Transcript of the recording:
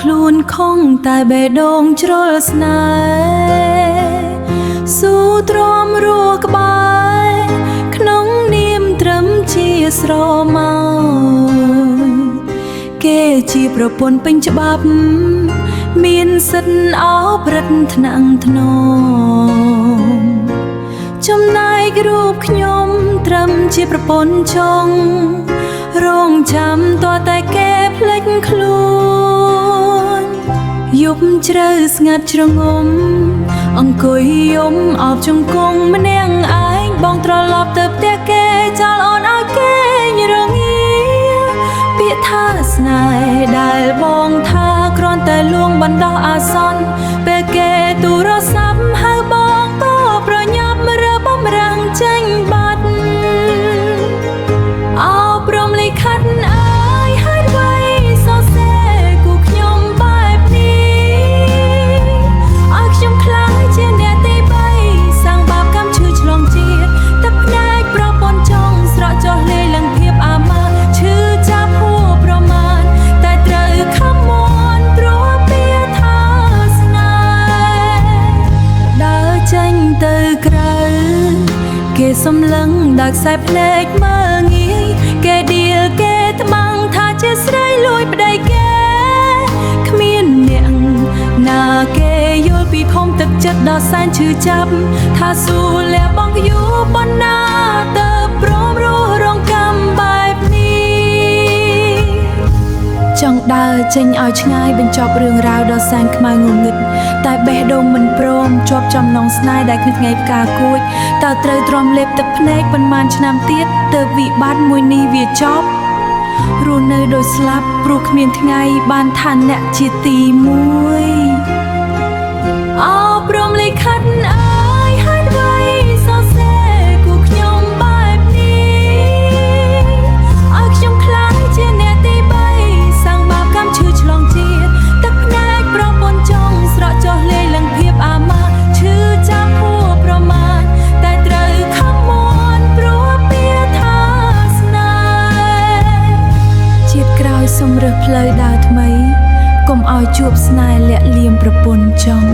ខ្លួនខំតែបេះដូងជ្រុលស្នេហ៍ស៊ូទ្រាំរួក្បែរក្នុងនាមត្រឹមជាស្រមោលគេជាប្រពន្ធពេញច្បាប់មានសិទ្ធិអោព្រឹត្តថ្នាក់ថ្នមចំណែករូបខ្ញុំត្រឹមជាប្រពន្ធចុងរងចាំតតែគេភ្លេចខ្លួនយប់ជ្រៅស្ងាត់ជ្រងំអង្គុយយំអបជង្គង់ម្នាក់ឯងបងត្រឡប់ទៅផ្ទះគេចោលអូនឲ្យគេរងាពាក្យថាស្នេហ៍ដែលបងថាគ្រាន់តែលួងបណ្ដោះអាសន្នពេលគេទូរស័ព្ទហៅបងក៏ប្រញាប់រើបំរាំងចេញបាត់អោព្រមលិខិតអើយហេតុអ្វីសរសេរគូខ្ញុំបែបនេះឲ្យខ្ញុំខ្លាចជាអ្នកទី3សាំងបាបកម្មឈឺឆ្លងជាតិទឹកភ្នែកប្រពន្ធចង់ស្រក់ចុះលេលឹងភាពអាម៉ាឈឺចាប់ហួរប្រមាណតែត្រូវខំមន់ព្រោះពាក្យថាស្នេហ៍ដើរចេញទៅក្រៅគេសំឡឹងដើរខ្សែភ្នែកមើលងាយគេដៀលគេត្បាំងថាជាស្រីលួចប្តីគេគ្មានអ្នកណាគេយល់ពីខំទឹកចិត្តដ៏សែនឈឺចាប់ថាស៊ូលះបង់យូរប៉ុណ្ណាទៅព្រមរស់រងកម្មបែបនេះចង់ដើរចេញឲ្យឆ្ងាយបញ្ចប់រឿងរ៉ាវដ៏សែនខ្មៅងងឹតតែបេះដូងមិនព្រមជាប់ចំណងស្នេហ៍ដែលគឺថ្ងៃផ្កាគួចតើត្រូវទ្រាំលេបទឹកភ្នែកប៉ុន្មានឆ្នាំទៀតទើបវិបត្តិមួយនេះវាចប់រស់នៅដោយស្លាប់ព្រោះគ្មានថ្ងៃបានឋានៈជាទី1អោព្រមលិខិតអើយហេតុអ្វីសរសេរគូខ្ញុំបែបនេះឲ្យខ្ញុំខ្លាចជាអ្នកទី3សាំងបាបកម្មឈឺឆ្លងជាតិទឹកភ្នែកប្រពន្ធចង់ស្រក់ចុះលេលឹងភាពអាម៉ាឈឺចាប់ហួរប្រមាណតែត្រូវខំមន់ព្រោះពាក្យថាស្នេហ៍ជាតិក្រោយសូមរើសផ្លូវដើរថ្មីកុំឲ្យជួបស្នេហ៍លាក់លៀមប្រពន្ធចង់